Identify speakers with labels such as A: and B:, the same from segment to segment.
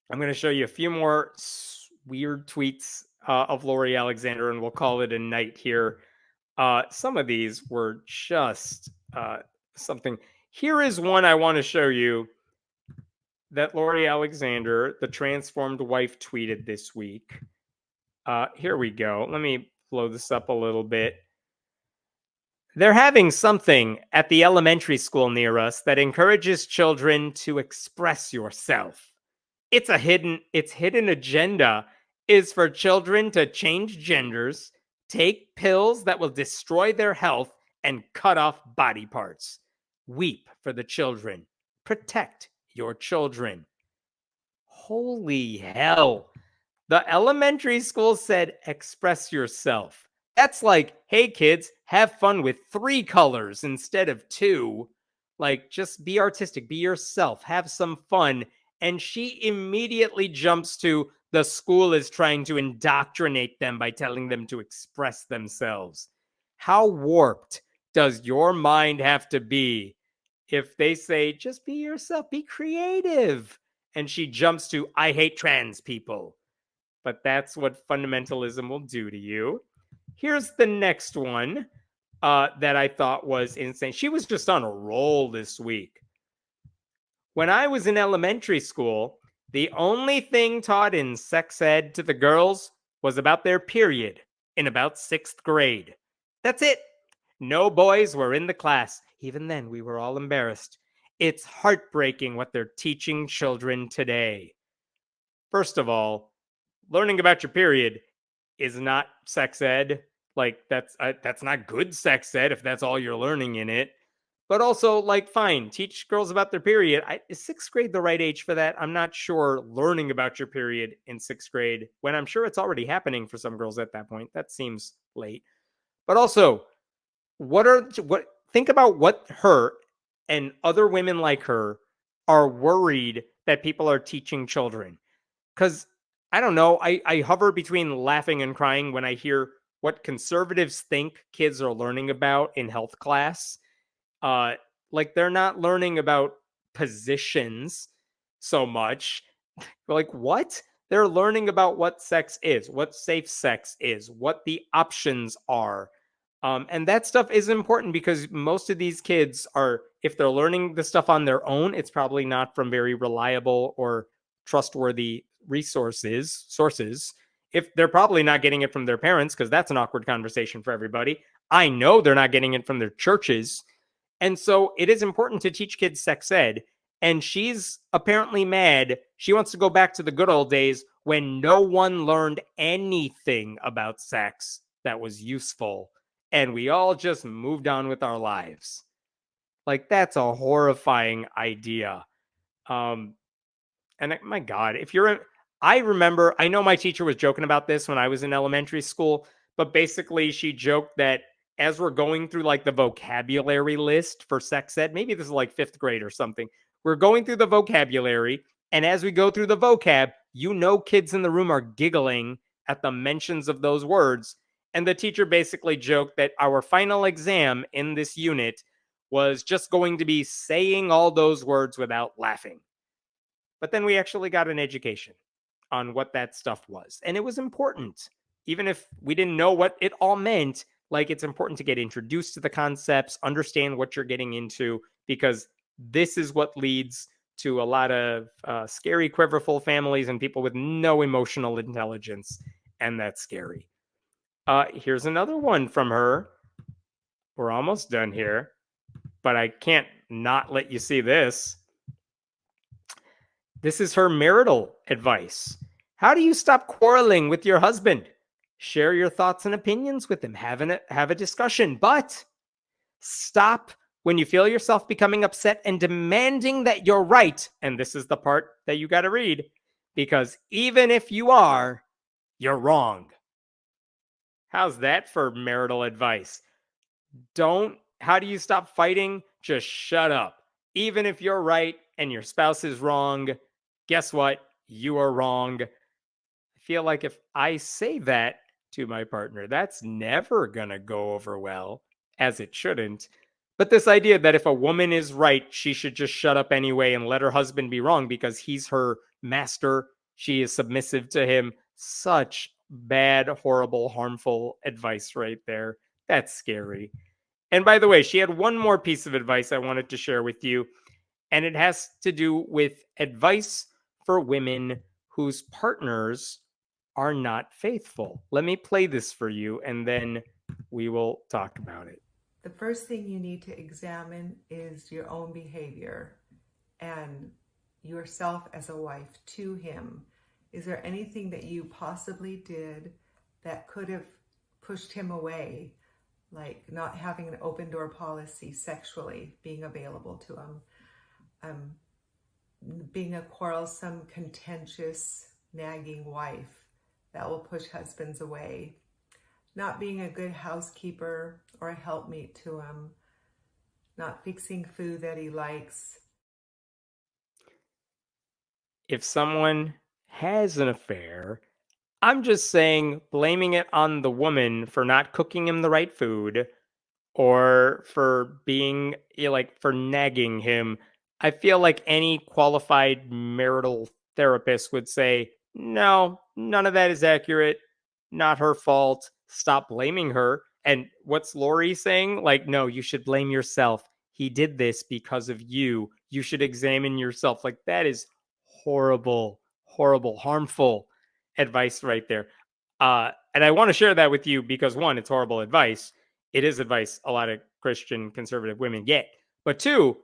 A: I'm going to show you a few more weird tweets of Lori Alexander, and we'll call it a night here. Some of these were just something. Here is one I want to show you that Lori Alexander, the transformed wife, tweeted this week. Here we go. Let me blow this up a little bit. They're having something at the elementary school near us that encourages children to express yourself. Its hidden agenda is for children to change genders, take pills that will destroy their health, and cut off body parts. Weep for the children. Protect your children. Holy hell. The elementary school said, express yourself. That's like, hey kids, have fun with 3 colors instead of 2. Like, just be artistic, be yourself, have some fun. And she immediately jumps to the school is trying to indoctrinate them by telling them to express themselves. How warped does your mind have to be if they say, just be yourself, be creative? And she jumps to, I hate trans people. But that's what fundamentalism will do to you. Here's the next one that I thought was insane. She was just on a roll this week. When I was in elementary school, the only thing taught in sex ed to the girls was about their period in about 6th grade. That's it. No boys were in the class. Even then, we were all embarrassed. It's heartbreaking what they're teaching children today. First of all, learning about your period is not sex ed. Like that's not good sex ed if that's all you're learning in it. But also, like, fine, teach girls about their period. Is 6th grade the right age for that? I'm not sure. Learning about your period in 6th grade, when I'm sure it's already happening for some girls at that point, that seems late. But also, think about what her and other women like her are worried that people are teaching children. Because I don't know, I hover between laughing and crying when I hear what conservatives think kids are learning about in health class. Like, they're not learning about positions so much. Like, what? They're learning about what sex is, what safe sex is, what the options are. And that stuff is important because most of these kids are, if they're learning the stuff on their own, it's probably not from very reliable or trustworthy sources. If they're probably not getting it from their parents, because that's an awkward conversation for everybody. I know they're not getting it from their churches. And so it is important to teach kids sex ed. And she's apparently mad. She wants to go back to the good old days when no one learned anything about sex that was useful. And we all just moved on with our lives. Like, that's a horrifying idea. And my God, I know my teacher was joking about this when I was in elementary school, but basically she joked that as we're going through like the vocabulary list for sex ed, maybe this is like 5th grade or something, we're going through the vocabulary. And as we go through the vocab, kids in the room are giggling at the mentions of those words. And the teacher basically joked that our final exam in this unit was just going to be saying all those words without laughing. But then we actually got an education on what that stuff was. And it was important. Even if we didn't know what it all meant, like, it's important to get introduced to the concepts, understand what you're getting into, because this is what leads to a lot of scary, quiverful families and people with no emotional intelligence. And that's scary. Here's another one from her. We're almost done here, but I can't not let you see this. This is her marital advice. How do you stop quarreling with your husband? Share your thoughts and opinions with him. Have a discussion, but stop when you feel yourself becoming upset and demanding that you're right. And this is the part that you got to read, because even if you are, you're wrong. How's that for marital advice? How do you stop fighting? Just shut up. Even if you're right and your spouse is wrong, guess what? You are wrong. I feel like if I say that to my partner, that's never going to go over well, as it shouldn't. But this idea that if a woman is right, she should just shut up anyway and let her husband be wrong because he's her master She is submissive to him. Such bad, horrible, harmful advice right there. That's scary. And by the way, she had one more piece of advice I wanted to share with you, and it has to do with advice for women whose partners are not faithful. Let me play this for you, and then we will talk about it.
B: The first thing you need to examine is your own behavior and yourself as a wife to him. Is there anything that you possibly did that could have pushed him away, like not having an open door policy sexually, being available to him, being a quarrelsome, contentious, nagging wife that will push husbands away, not being a good housekeeper or a helpmate to him, not fixing food that he likes.
A: If someone has an affair, I'm just saying blaming it on the woman for not cooking him the right food or for being like for nagging him. I feel like any qualified marital therapist would say, no, none of that is accurate. Not her fault. Stop blaming her. And what's Lori saying? Like, no, you should blame yourself. He did this because of you. You should examine yourself. Like, that is horrible, horrible, harmful advice right there. And I want to share that with you because one, it's horrible advice. It is advice a lot of Christian conservative women get. But two,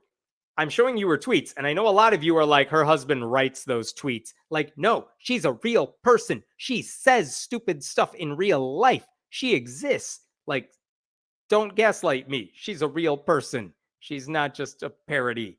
A: I'm showing you her tweets, and I know a lot of you are like, her husband writes those tweets. Like, no, she's a real person. She says stupid stuff in real life. She exists. Like, don't gaslight me. She's a real person. She's not just a parody.